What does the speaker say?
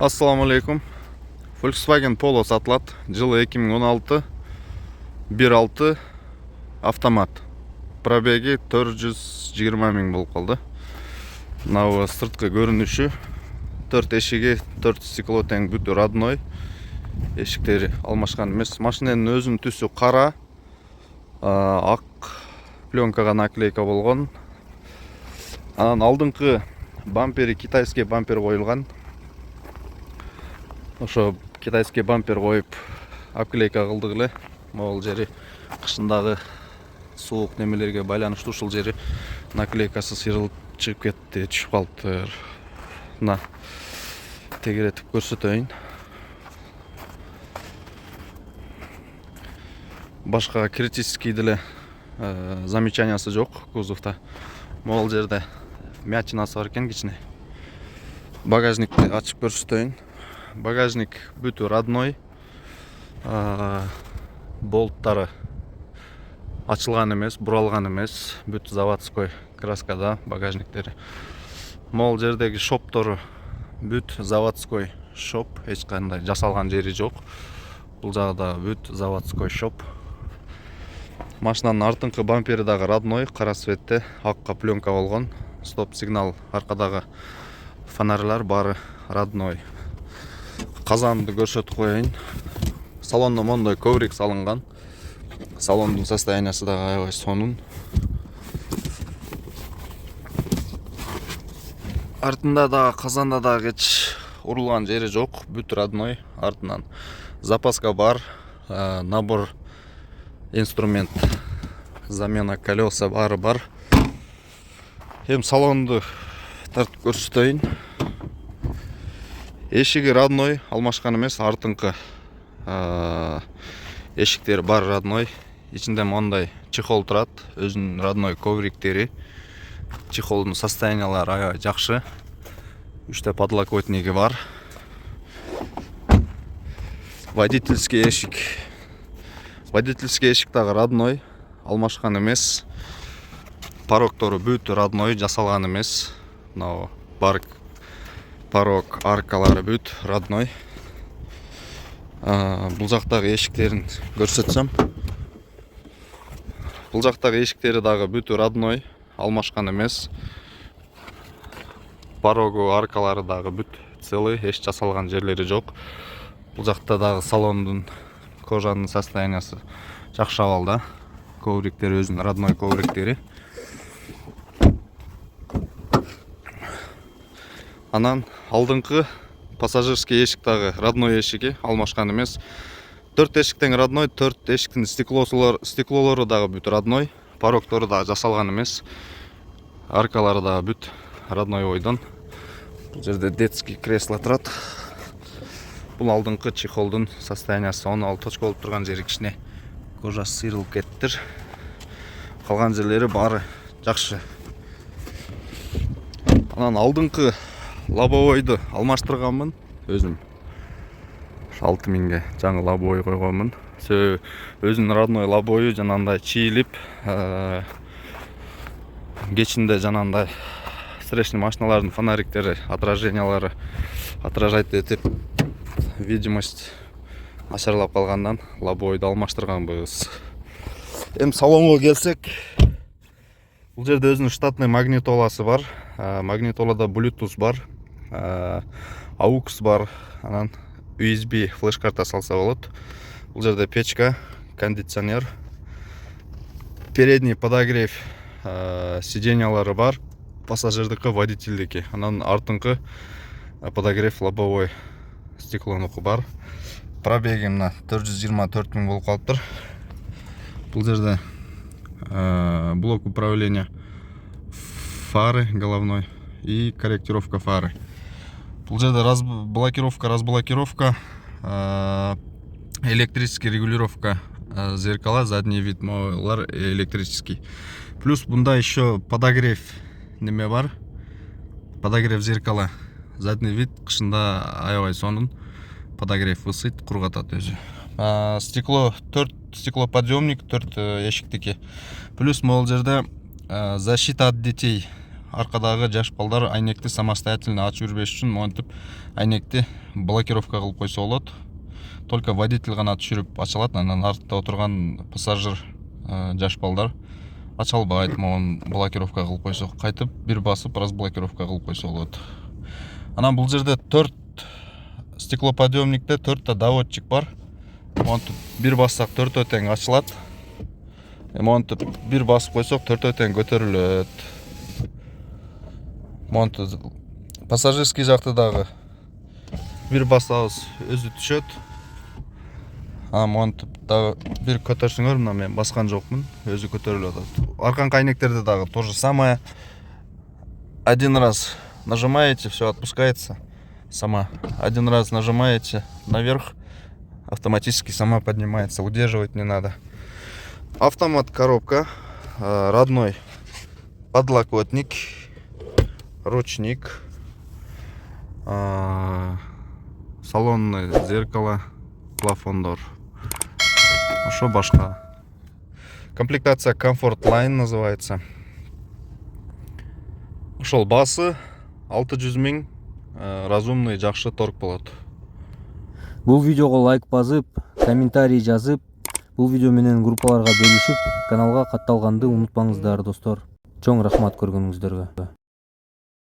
Ассаламу алейкум. Volkswagen Polo сатылат. Жылы 2016 1.6 автомат. Пробеги 420 миң болып қалды. Мынау сыртқы көрініші 4 эшиги, 4 стекло тең бүті родной. Эшиктери алмашкан эмес. Машинанын өзүнүн түсү кара, ак пленкага наклейка болгон. Анан алдыңкы бампери китайский бампер коюлган. Ошо китайский бампер коюп обклейка кылдык эле. Могул жери кышындагы суук немелерге байланыштуу ушул жери наклейкасы сыйрылып чыгып кетти, түшүп калыптыр. Мына тегеретип көрсөтөйүн. Башка критический деле замечаниясы жок кузовда. Могул жерде мячинасы бар экен кичине. Багажникти ачып көрсөтөйүн. Багажник бүтү родной. Болттары ачылган эмес, буралган эмес, бүтү заводской краскада багажниктери. Могул жердеги шоптору бүт заводской шоп, эч кандай жасалган жери жок. Бул жагда бүт заводской шоп. Машинанын артыңкы бампери дагы родной, кара цветте, акка пленка болгон. Стоп сигнал, аркадагы фонарьлар баары родной. Казанды көрсөтүп коеюн. Салондо мондой коврик салынган. Салондун состояниясы дагы аябай сонун. Артында дагы казанда дагы эч урулган жери жок, бүт родной. Артынан запаска бар, набор инструмент, замена колеса баары бар. Эми салонду тартып көрсөтөйүн. Эшиги родной, алмашкан эмес, артыңкы эшиктери бар родной. Ичинде мондай чехол турат, өзүнүн родной ковриктери. Чехолдун состояниялары аябай жакшы. 3 подлокотниги бар. Водительский эшик. Водительский эшик дагы родной, алмашкан эмес. Порогтору бүт родной, жасалган эмес. Мына бар порог, аркалары бүт родной. Бул жактагы эшиктерин көрсөтсөм. Бул жактагы эшиктери дагы бүт родной, алмашкан эмес. Порогу, аркалары дагы бүт целый, эч жасалган жерлери жок. Бул жакта дагы салондун кожанын состояниясы жакшы абалда. Ковриктери өзүнүн родной ковриктери. Анан алдыңкы пассажирский эшик дагы родной эшиги, алмашкан эмес. 4 эшиктен родной, 4 эшиктин стеклолору дагы бүт родной, порогтору дагы жасалган эмес. Аркалары дагы бүт родной ойдон. Бул жерде детский кресло турат. Бул алдыңкы чехолдун состояниясы, ал точка болуп турган жери кичине кожасы сыйрылып кеттир. Калган жерлери баары жакшы. Анан алдыңкы лобовойду алмаштырганмын өзүм. 6 миңге жаңы лобовой койгонмун. Өзүнүн родной лобовою жанагындай чийилип, кечинде жанагындай встречный машиналардын фонариктери, отражениялары отражать этип, видимость начарлап калгандан лобовойду алмаштырганбыз. Эми салонго келсек, бул жерде өзүнүн штатный магнитоласы бар. Магнитолада Bluetooth бар, AUX бар, анан USB флеш карта салса болот. Бул жерде печка, кондиционер, передний подогрев сиденьялары бар, пассажирдики, водительдики. Анан артыңкы подогрев лобовой стеклонуку бар. Пробеги мына 424 миң болуп калыптыр. Бул жерде блок управления, фары головной и корректировка фары. Бул жерде разблокировка, электрический регулировка зеркала, задний вид, молар электрический. Плюс бунда еще подогрев неме бар. Подогрев зеркала, задний вид, кышында аябай сонун. Подогрев ысыйт, кургатат өзү. Стекло 4 стеклоподъемник, 4 эшиктики. Плюс могул жерде защита от детей аркадагы жаш балдар айнекти самостоятельно ачып жүрбеш үчүн монтип айнекти блокировка кылып койсо болот. Только водитель гана түшүрүп ачылат, анан артта отурган пассажир жаш балдар ача албайт. Могун блокировка кылып койсо, кайтып бир басып разблокировка кылып койсо болот. Анан бул жерде 4 стеклоподъемникте 4 та доводчик бар. Монтип бир бассак 4 тең ачылат. Монтип бир басып койсок 4 тең көтөрүлөт. Монтип пассажирский жакты дагы бир басабыз өзү түшөт. Монтип дагы бир көтөрсөңөр, мына мен баскан жокмун, өзү көтөрүлүп атат. Арканкы айнектерде дагы то же самое. Один раз нажимаете, все отпускается сама. Один раз нажимаете наверх, автоматически сама поднимается, удерживать не надо. Автомат коробка, родной подлокотник, ручник, салонное зеркало, плафондор. Что башка? Комплектация Comfort Line называется. Ошол басы 600 000, разумный жакшы торг болот. Бул видеого лайк басып, комментарий жазып, бул видео менен группаларга бөлүшүп, каналга катталганды унутпаңыздар достор. Чоң рахмат көргөнүңүздөргө.